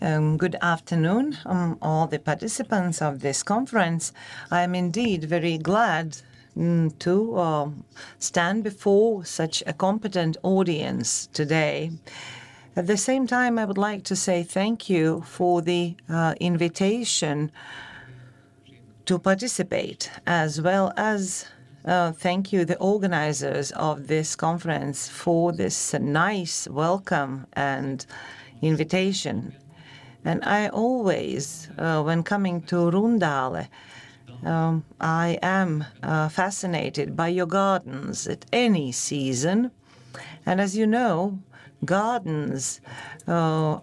Good afternoon, all the participants of this conference. I am indeed very glad to stand before such a competent audience today. At the same time, I would like to say thank you for the invitation to participate, as well as thank you, the organizers of this conference, for this nice welcome and invitation. And I always, when coming to Rundaale, I am fascinated by your gardens at any season. And as you know, gardens are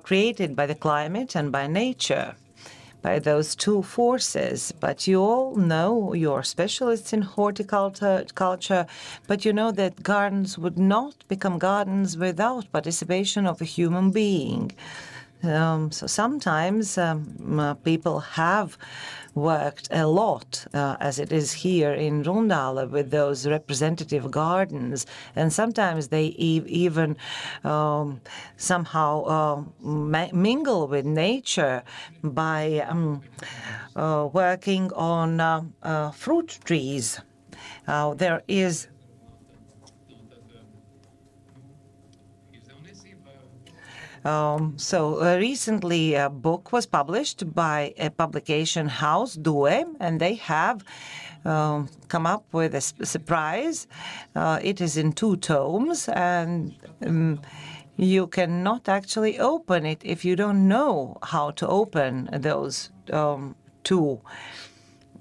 created by the climate and by nature, by those two forces. But you all know, you're specialists in horticulture, but you know that gardens would not become gardens without participation of a human being. So sometimes people have worked a lot, as it is here in Rundaale, with those representative gardens, and sometimes they even somehow mingle with nature by working on fruit trees. There is recently a book was published by a publication house, Due, and they have come up with a surprise. It is in 2 tomes, and you cannot actually open it if you don't know how to open those 2.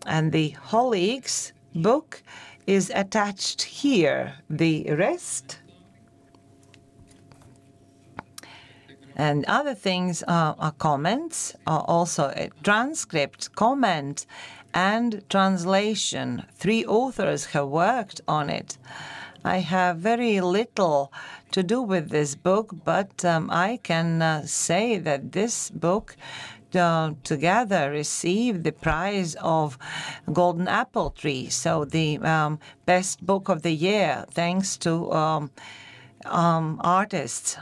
And the Holik's book is attached here. The rest and other things are comments, are also a transcript, comment, and translation. 3 authors have worked on it. I have very little to do with this book, but I can say that this book together received the prize of Golden Apple Tree, so the best book of the year, thanks to artists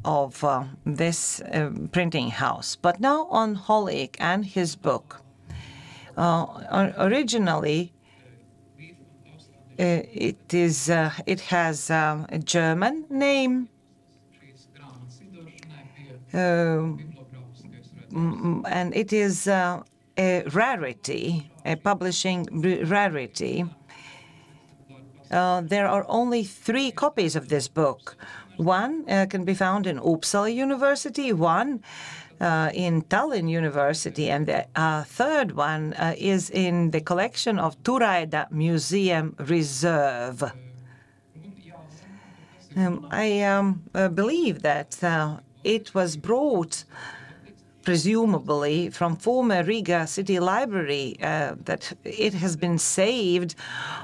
of this printing house. But now on Holik and his book. Originally, it has a German name, and it is a rarity, a publishing rarity. There are only 3 copies of this book. One can be found in Uppsala University, one in Tallinn University, and the third one is in the collection of Turaida Museum Reserve. I believe that it was brought presumably from former Riga City Library, that it has been saved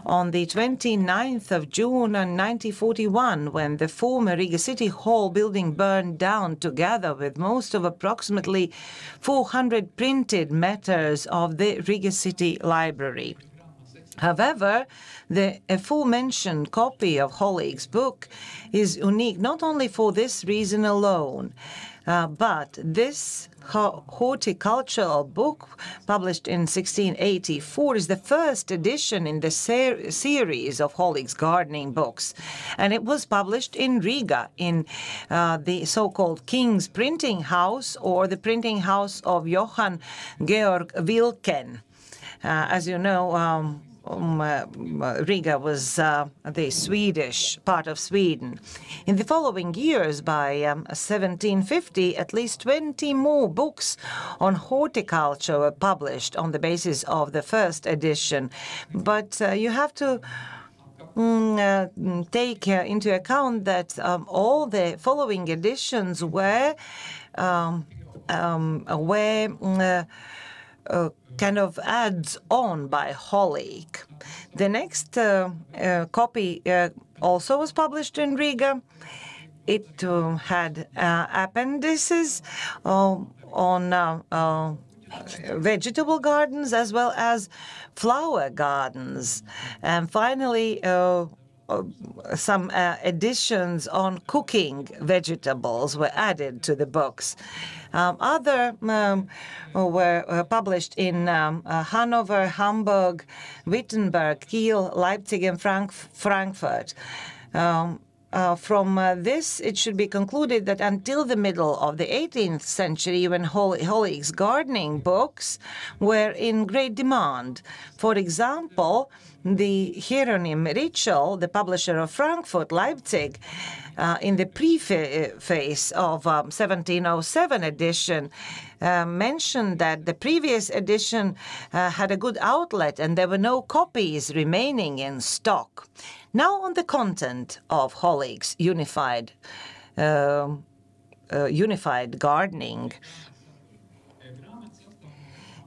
on the 29th of June 1941, when the former Riga City Hall building burned down, together with most of approximately 400 printed matters of the Riga City Library. However, the aforementioned copy of Holik's book is unique not only for this reason alone, but this horticultural book, published in 1684, is the first edition in the series of Holik's gardening books. And it was published in Riga, in the so-called King's Printing House, or the printing house of Johann Georg Wilken. As you know, Riga was the Swedish part of Sweden. In the following years, by 1750, at least 20 more books on horticulture were published on the basis of the first edition. But you have to take into account that all the following editions were kind of adds on by Holik. The next copy also was published in Riga. It had appendices on vegetable gardens as well as flower gardens. And finally, some additions on cooking vegetables were added to the books. Other were published in Hanover, Hamburg, Wittenberg, Kiel, Leipzig, and Frankfurt. From this, it should be concluded that until the middle of the 18th century, when Holik's gardening books were in great demand. For example, the Hieronym Ritschl, the publisher of Frankfurt, Leipzig, in the preface of 1707 edition, mentioned that the previous edition had a good outlet and there were no copies remaining in stock. Now on the content of Holik's unified gardening.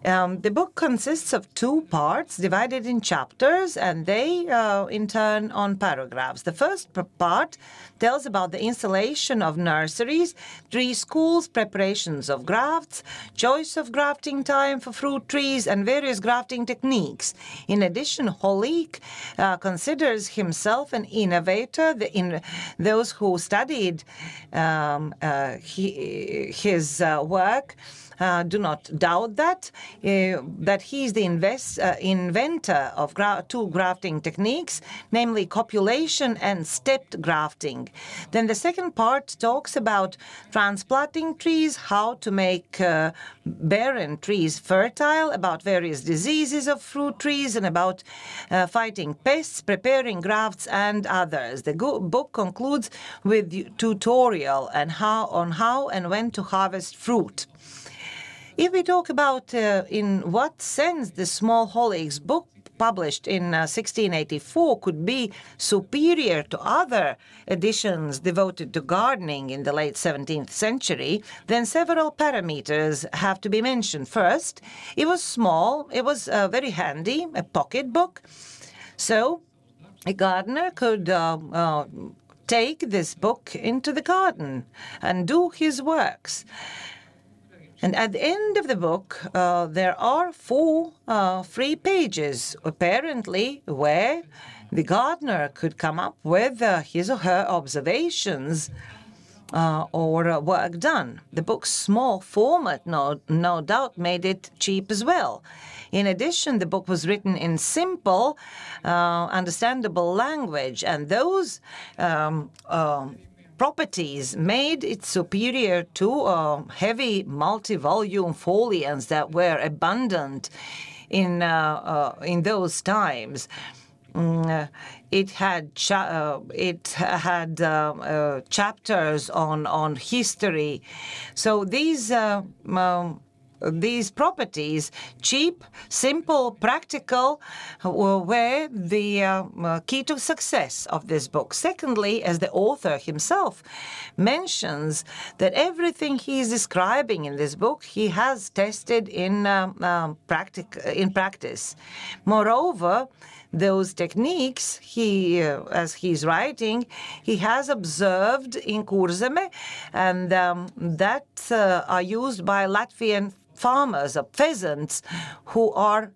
The book consists of 2 parts divided in chapters, and they in turn on paragraphs. The first part tells about the installation of nurseries, tree schools, preparations of grafts, choice of grafting time for fruit trees, and various grafting techniques. In addition, Holik considers himself an innovator. Those who studied his work do not doubt that he is the inventor of 2 grafting techniques, namely copulation and stepped grafting. Then the second part talks about transplanting trees, how to make barren trees fertile, about various diseases of fruit trees, and about fighting pests, preparing grafts, and others. The book concludes with tutorial on how and when to harvest fruit. If we talk about in what sense the small Holik's book published in 1684 could be superior to other editions devoted to gardening in the late 17th century, then several parameters have to be mentioned. First, it was small, it was very handy, a pocket book, so a gardener could take this book into the garden and do his works. And at the end of the book, there are 4 free pages, apparently, where the gardener could come up with his or her observations or work done. The book's small format, no doubt, made it cheap as well. In addition, the book was written in simple, understandable language, and those properties made it superior to heavy multi-volume foliants that were abundant in those times. It had chapters on history. So these properties, cheap, simple, practical, were the key to success of this book. Secondly, as the author himself mentions, that everything he is describing in this book, he has tested in practice. Moreover, those techniques, as he's writing, he has observed in Kurzeme, and that are used by Latvian farmers or peasants who are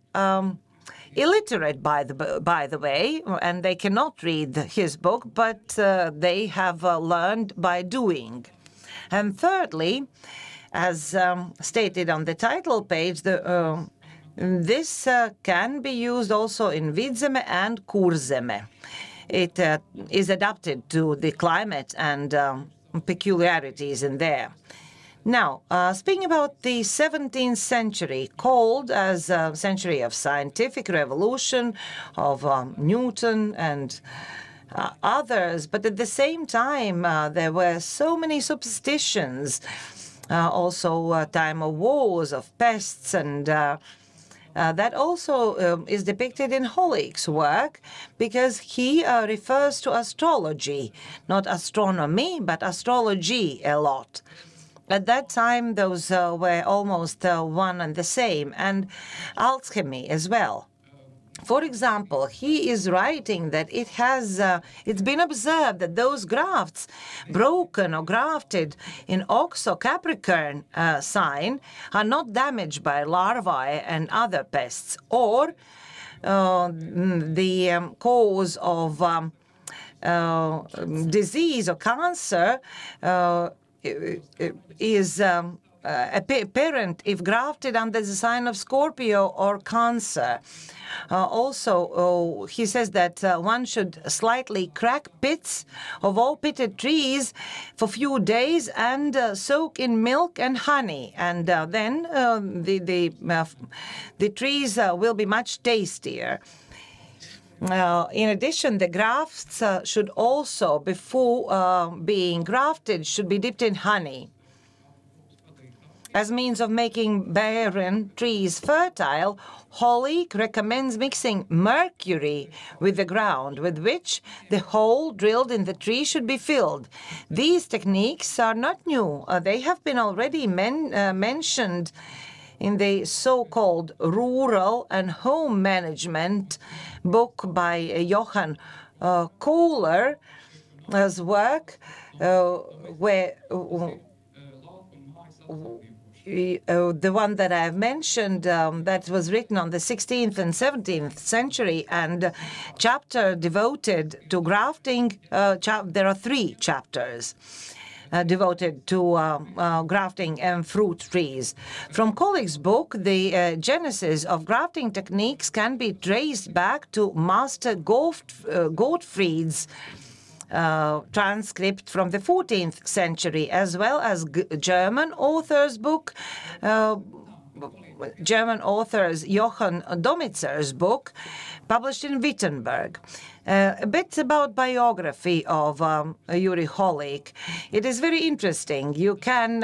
illiterate, by the way, and they cannot read his book, but they have learned by doing. And thirdly, as stated on the title page, this can be used also in Vidzeme and Kurzeme. It is adapted to the climate and peculiarities in there. Now, speaking about the 17th century, called as a century of scientific revolution, of Newton and others, but at the same time, there were so many superstitions, also a time of wars, of pests, and that also is depicted in Holik's work, because he refers to astrology, not astronomy, but astrology a lot. At that time, those were almost one and the same, and alchemy as well. For example, he is writing that it's been observed that those grafts broken or grafted in Ox or Capricorn sign are not damaged by larvae and other pests, or the cause of disease or cancer is apparent if grafted under the sign of Scorpio or Cancer. Also, he says that one should slightly crack pits of all pitted trees for a few days and soak in milk and honey, and then the trees will be much tastier. In addition, the grafts should also, before being grafted, should be dipped in honey. As means of making barren trees fertile, Holik recommends mixing mercury with the ground, with which the hole drilled in the tree should be filled. These techniques are not new. They have been already mentioned in the so-called Rural and Home Management book by Johann Kohler's work, where the one that I have mentioned, that was written on the 16th and 17th century, and chapter devoted to grafting. There are 3 chapters devoted to grafting and fruit trees. From Holik's book, the genesis of grafting techniques can be traced back to Master Gottfried's transcript from the 14th century, as well as German author's book, German authors Johann Domitzer's book, published in Wittenberg. A bit about biography of Jiří Holik. It is very interesting. You can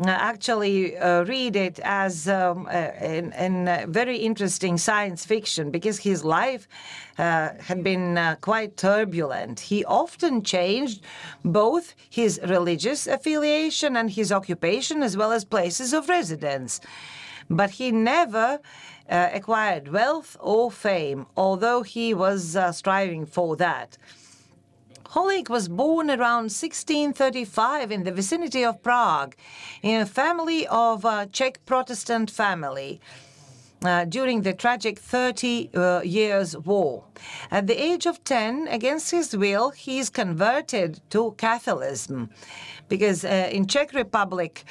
actually read it as in very interesting science fiction, because his life had been quite turbulent. He often changed both his religious affiliation and his occupation, as well as places of residence. But he never acquired wealth or fame, although he was striving for that. Holik was born around 1635 in the vicinity of Prague, in a family of Czech Protestant family, during the tragic 30 Years' War. At the age of 10, against his will, he is converted to Catholicism, because in Czech Republic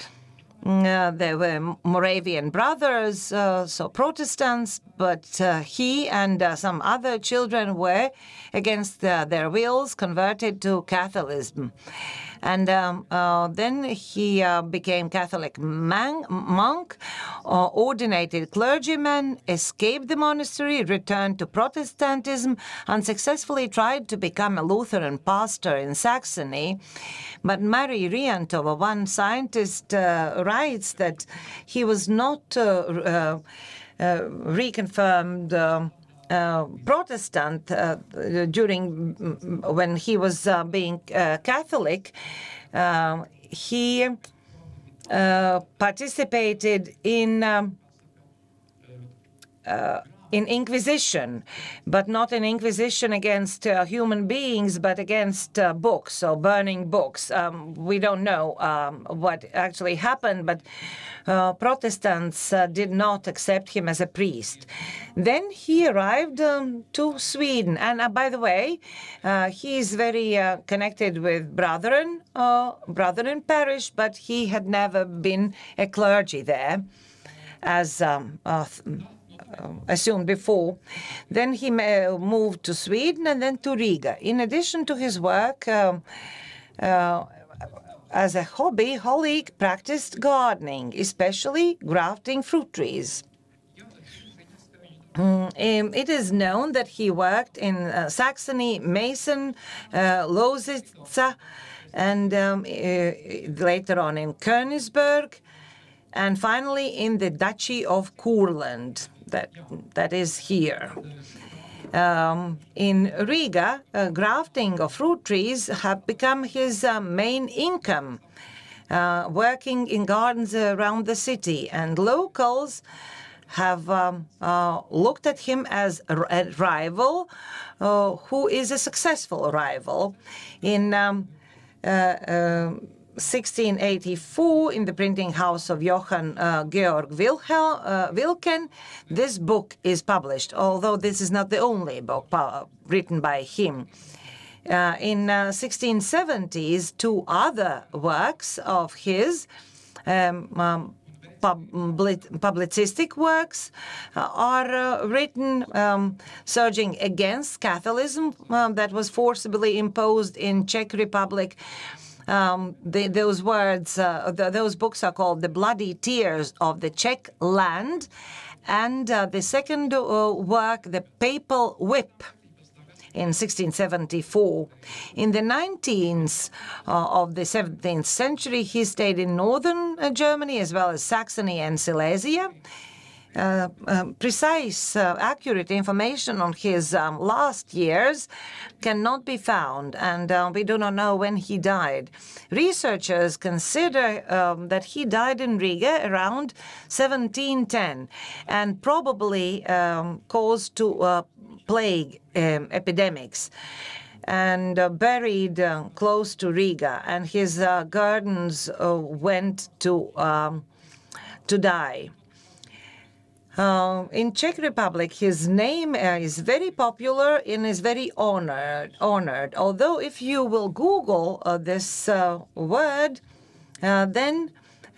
there were Moravian brothers, so Protestants, but he and some other children were, against their wills, converted to Catholicism. And then he became Catholic monk, ordinated clergyman, escaped the monastery, returned to Protestantism, unsuccessfully tried to become a Lutheran pastor in Saxony. But Marie Riantova, one scientist, writes that he was not reconfirmed Protestant during when he was being Catholic. He participated in Inquisition, but not an Inquisition against human beings, but against books, so burning books. We don't know what actually happened, but Protestants did not accept him as a priest. Then he arrived to Sweden, and by the way, he is very connected with Brethren parish, but he had never been a clergy there, as assumed before. Then he moved to Sweden and then to Riga. In addition to his work as a hobby, Holik practiced gardening, especially grafting fruit trees. It is known that he worked in Saxony, Meissen, Lausitz, and later on in Königsberg, and finally in the Duchy of Courland. That is here. In Riga, grafting of fruit trees have become his main income, working in gardens around the city, and locals have looked at him as a rival who is a successful rival. In 1684, in the printing house of Johann Georg Wilken, this book is published, although this is not the only book written by him. In 1670s, two other works of his, publicistic works, are written surging against Catholicism that was forcibly imposed in Czech Republic. Those books are called The Bloody Tears of the Czech Land, and the second work, The Papal Whip, in 1674. In the 19th of the 17th century, he stayed in northern Germany as well as Saxony and Silesia. Precise, accurate information on his last years cannot be found, and we do not know when he died. Researchers consider that he died in Riga around 1710 and probably caused to plague epidemics, and buried close to Riga, and his gardens went to die. In Czech Republic, his name is very popular and is very honored. Although if you will Google this word, then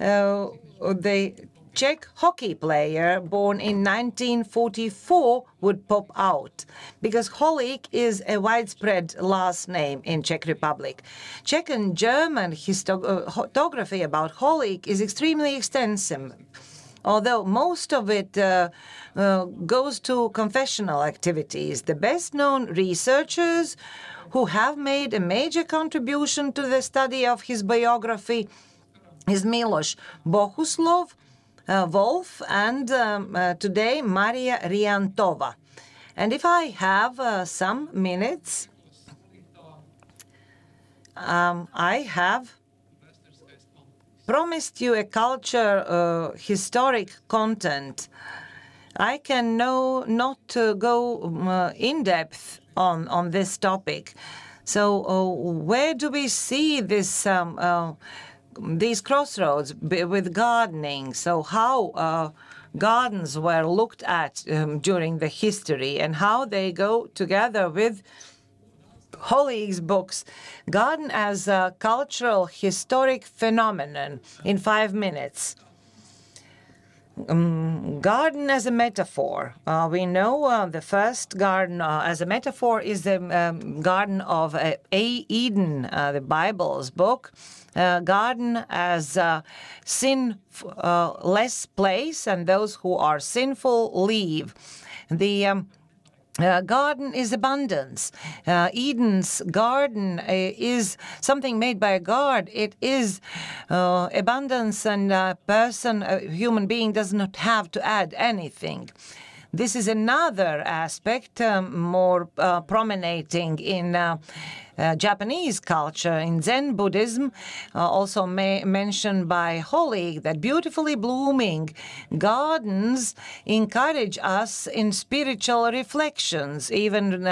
the Czech hockey player born in 1944 would pop out, because Holik is a widespread last name in Czech Republic. Czech and German historiography about Holik is extremely extensive, although most of it goes to confessional activities. The best-known researchers who have made a major contribution to the study of his biography is Miloš Bohuslav, Wolf, and today Maria Riantova. And if I have some minutes, I have promised you a culture historic content. I can not go in depth on this topic. So where do we see this these crossroads with gardening? So how gardens were looked at during the history, and how they go together with Holik's books. Garden as a cultural historic phenomenon in 5 minutes. Garden as a metaphor. We know the first garden as a metaphor is the Garden of Eden, the Bible's book. Garden as a sinless place, and those who are sinful leave. The garden is abundance. Eden's garden is something made by a God. It is abundance, and a human being, does not have to add anything. This is another aspect more prominating in Japanese culture, in Zen Buddhism, also mentioned by Holik, that beautifully blooming gardens encourage us in spiritual reflections. Even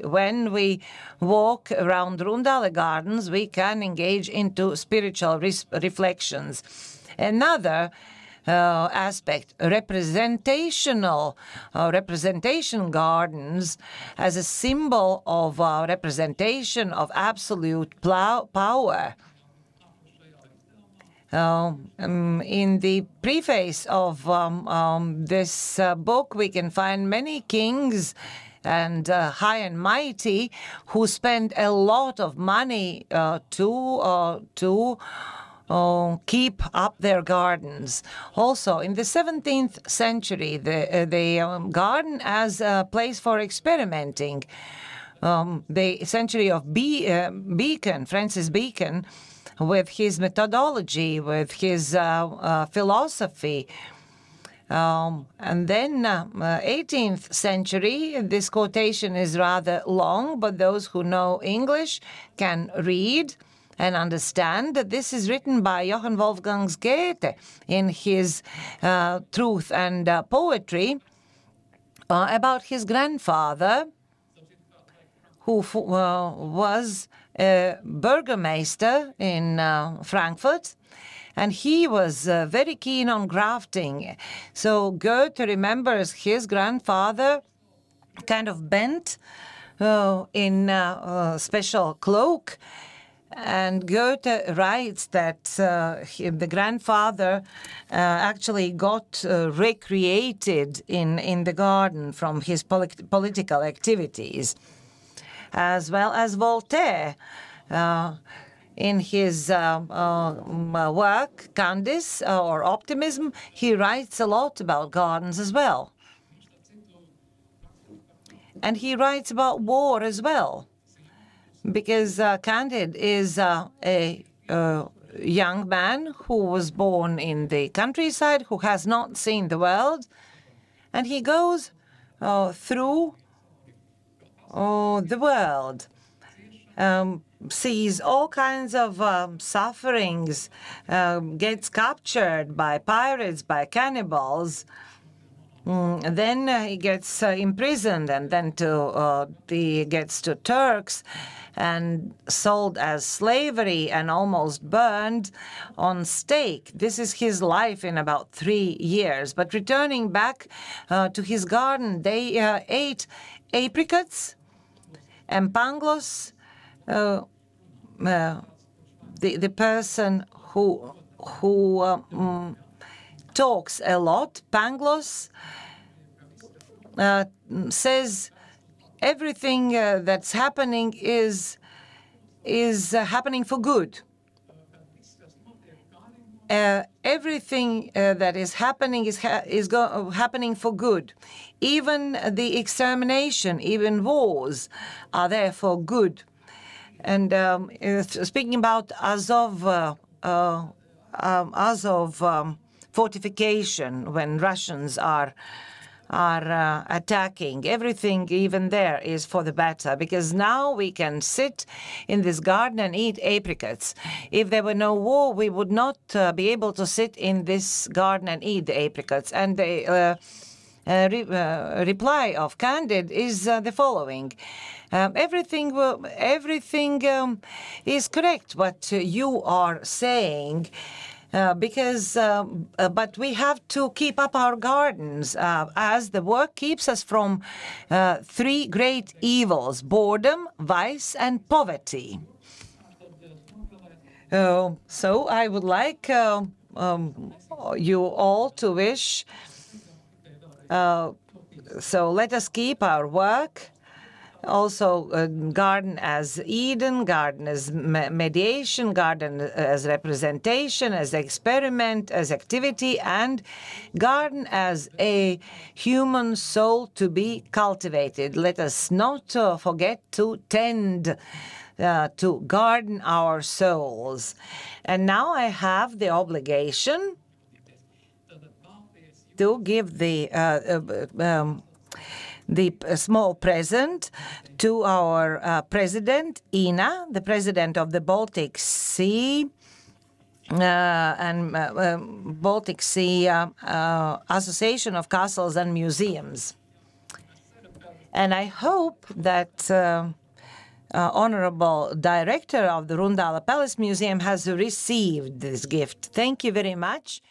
when we walk around Rundale Gardens, we can engage into spiritual reflections. Another aspect, representation gardens as a symbol of representation of absolute power. In the preface of this book, we can find many kings and high and mighty who spend a lot of money to keep up their gardens. Also, in the 17th century, the garden as a place for experimenting. The century of Bacon, Francis Bacon, with his methodology, with his philosophy. And then 18th century, this quotation is rather long, but those who know English can read and understand that this is written by Johann Wolfgang Goethe in his Truth and Poetry about his grandfather, who was a burgomaster in Frankfurt, and he was very keen on grafting. So Goethe remembers his grandfather kind of bent in a special cloak. And Goethe writes that the grandfather actually got recreated in the garden from his political activities, as well as Voltaire. In his work, Candis, or Optimism, he writes a lot about gardens as well. And he writes about war as well, because Candide is a young man who was born in the countryside, who has not seen the world, and he goes through the world, sees all kinds of sufferings, gets captured by pirates, by cannibals. Then he gets imprisoned, and then he gets to Turks and sold as slavery and almost burned on stake. This is his life in about 3 years. But returning back to his garden, they ate apricots and pangloss. The person who talks a lot, Pangloss, says everything that's happening is happening for good. Everything that is happening is happening for good. Even the extermination, even wars, are there for good. And speaking about Azov fortification, when Russians are attacking, everything even there is for the better, because now we can sit in this garden and eat apricots. If there were no war, we would not be able to sit in this garden and eat the apricots. And the reply of Candide is the following. Everything is correct what you are saying, but we have to keep up our gardens, as the work keeps us from 3 great evils: boredom, vice, and poverty. So I would like you all to wish. So let us keep our work. Also, garden as Eden, garden as mediation, garden as representation, as experiment, as activity, and garden as a human soul to be cultivated. Let us not forget to tend, to garden our souls. And now I have the obligation to give the small present to our president, Ina, the president of the Baltic Sea and Baltic Sea Association of Castles and Museums. And I hope that Honorable Director of the Rundala Palace Museum has received this gift. Thank you very much.